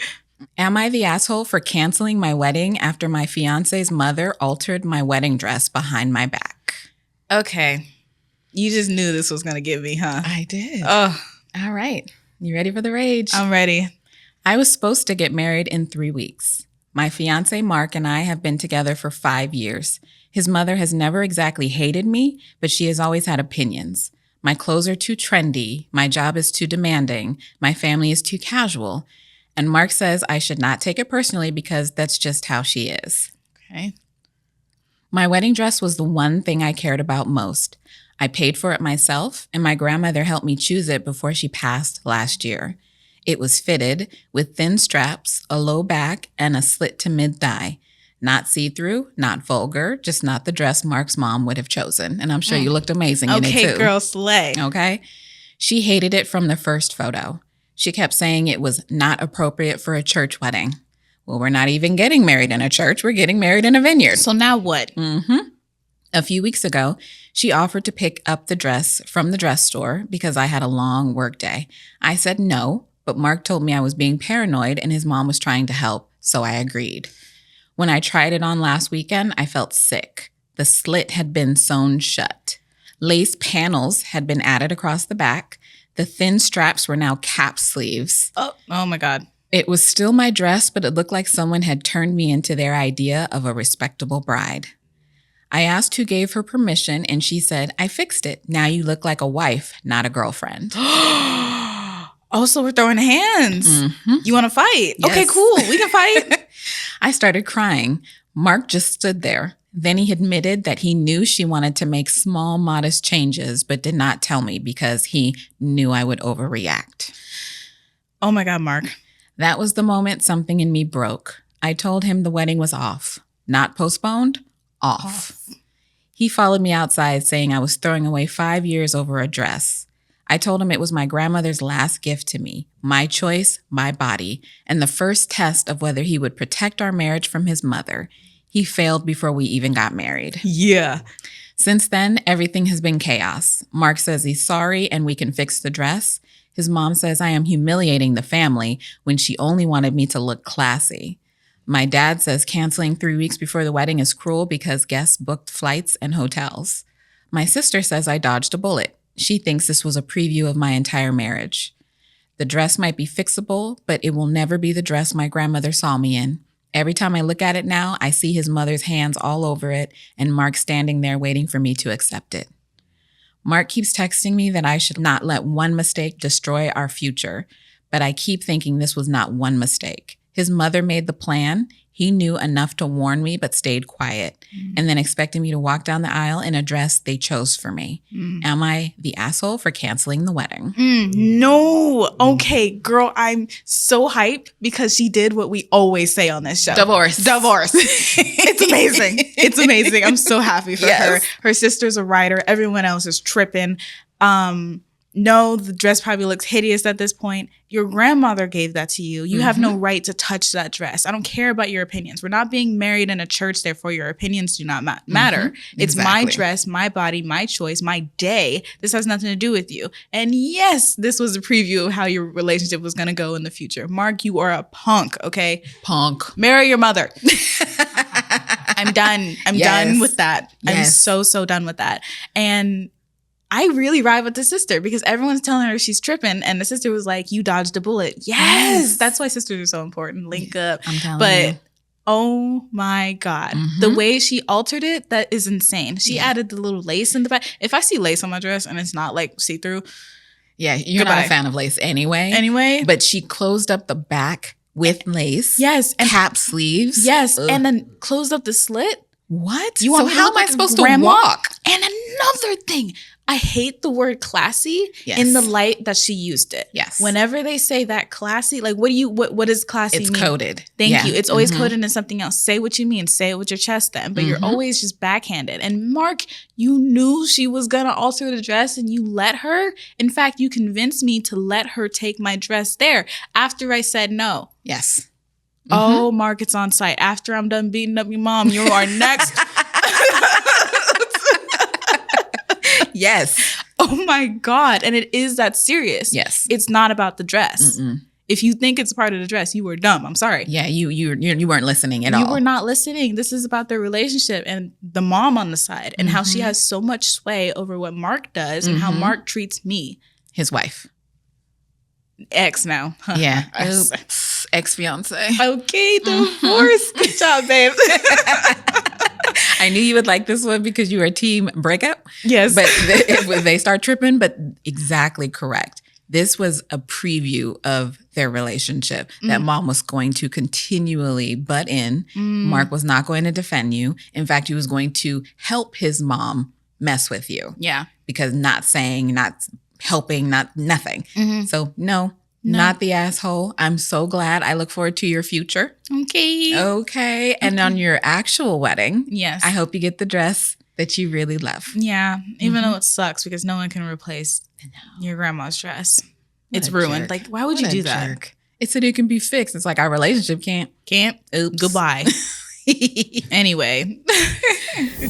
Am I the asshole for canceling my wedding after my fiance's mother altered my wedding dress behind my back? Okay. You just knew this was going to get me, huh? I did. Oh. All right. You ready for the rage? I'm ready. I was supposed to get married in 3 weeks. My fiance Mark and I have been together for 5 years. His mother has never exactly hated me, but she has always had opinions. My clothes are too trendy. My job is too demanding. My family is too casual. And Mark says I should not take it personally because that's just how she is. Okay. My wedding dress was the one thing I cared about most. I paid for it myself, and my grandmother helped me choose it before she passed last year. It was fitted with thin straps, a low back, and a slit to mid-thigh. Not see-through, not vulgar, just not the dress Mark's mom would have chosen. And I'm sure you looked amazing in it too. Okay, girl, slay. Okay. She hated it from the first photo. She kept saying it was not appropriate for a church wedding. Well, we're not even getting married in a church. We're getting married in a vineyard. So now what? A few weeks ago, she offered to pick up the dress from the dress store because I had a long work day. I said no, but Mark told me I was being paranoid and his mom was trying to help, so I agreed. When I tried it on last weekend, I felt sick. The slit had been sewn shut. Lace panels had been added across the back. The thin straps were now cap sleeves. Oh my God. It was still my dress, but it looked like someone had turned me into their idea of a respectable bride. I asked who gave her permission, and she said, I fixed it. Now you look like a wife, not a girlfriend. Oh, so we're throwing hands. You want to fight? Yes. Okay, cool. We can fight. I started crying. Mark just stood there. Then he admitted that he knew she wanted to make small, modest changes, but did not tell me because he knew I would overreact. Oh my God, Mark. That was the moment something in me broke. I told him the wedding was off. Not postponed, off. He followed me outside saying I was throwing away 5 years over a dress. I told him it was my grandmother's last gift to me, my choice, my body, and the first test of whether he would protect our marriage from his mother. He failed before we even got married. Yeah. Since then, everything has been chaos. Mark says he's sorry and we can fix the dress. His mom says I am humiliating the family when she only wanted me to look classy. My dad says canceling 3 weeks before the wedding is cruel because guests booked flights and hotels. My sister says I dodged a bullet. She thinks this was a preview of my entire marriage. The dress might be fixable, but it will never be the dress my grandmother saw me in. Every time I look at it now, I see his mother's hands all over it and Mark standing there waiting for me to accept it. Mark keeps texting me that I should not let one mistake destroy our future, but I keep thinking this was not one mistake. His mother made the plan. He knew enough to warn me, but stayed quiet, and then expected me to walk down the aisle in a dress they chose for me. Am I the asshole for canceling the wedding? No. Okay, girl, I'm so hyped because she did what we always say on this show. Divorce. It's amazing. It's amazing. I'm so happy for her. Her sister's a writer. Everyone else is tripping. No, the dress probably looks hideous at this point. Your grandmother gave that to you. You have no right to touch that dress. I don't care about your opinions. We're not being married in a church, therefore your opinions do not matter. It's my dress, my body, my choice, my day. This has nothing to do with you. And yes, this was a preview of how your relationship was going to go in the future. Mark, you are a punk, okay? Punk. Marry your mother. I'm done. I'm done with that. Yes. I'm so done with that. And I really ride with the sister because everyone's telling her she's tripping. And the sister was like, you dodged a bullet. Yes. That's why sisters are so important. Link up. I'm telling you. Oh my God. The way she altered it, that is insane. She added the little lace in the back. If I see lace on my dress and it's not like see-through. Yeah, you're not a fan of lace anyway. But she closed up the back with lace. Yes. And cap sleeves. Yes. Ugh. And then closed up the slit. What? You so want me to how look am I like a supposed grandma? to walk? And another thing, I hate the word classy in the light that she used it. Yes. Whenever they say that classy, like what does classy mean? It's coded. Thank you. It's always coded in something else. Say what you mean. Say it with your chest then. But you're always just backhanded. And Mark, you knew she was going to alter the dress and you let her. In fact, you convinced me to let her take my dress there after I said no. Yes. Oh, Mark, it's on site. After I'm done beating up your mom, you are next. Yes. Oh my God. And it is that serious. Yes. It's not about the dress. If you think it's part of the dress, you were dumb. I'm sorry. Yeah, you weren't listening at all. You were not listening. This is about their relationship and the mom on the side and how she has so much sway over what Mark does and how Mark treats me. His wife. Ex now. Yeah. Ex-fiance. Okay, divorce. Good job, babe. I knew you would like this one because you were team breakup. Yes. But if they start tripping, but exactly correct. This was a preview of their relationship that mom was going to continually butt in. Mark was not going to defend you. In fact, he was going to help his mom mess with you. Yeah. Because not saying, not helping, nothing. So no, not the asshole. I'm so glad. I look forward to your future. Okay. And on your actual wedding, yes, I hope you get the dress that you really love. Yeah. Even though it sucks because no one can replace your grandma's dress. It's ruined. Like, why would you do that? Jerk. It said it can be fixed. It's like our relationship can't. Oops. Goodbye. Anyway.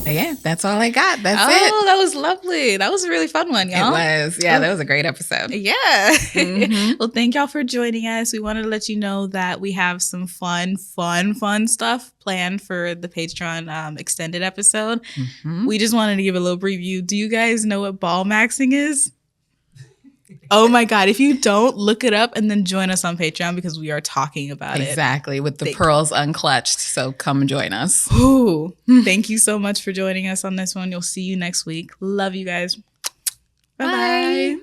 Yeah, that's all I got. That's it. Oh, that was lovely. That was a really fun one, y'all. It was. Yeah, that was a great episode. Yeah. Well, thank y'all for joining us. We wanted to let you know that we have some fun stuff planned for the Patreon extended episode. We just wanted to give a little preview. Do you guys know what ball maxing is? Oh my God. If you don't, look it up and then join us on Patreon because we are talking about it. Exactly. With the pearls unclutched. So come join us. Ooh, thank you so much for joining us on this one. You'll see you next week. Love you guys. Bye-bye.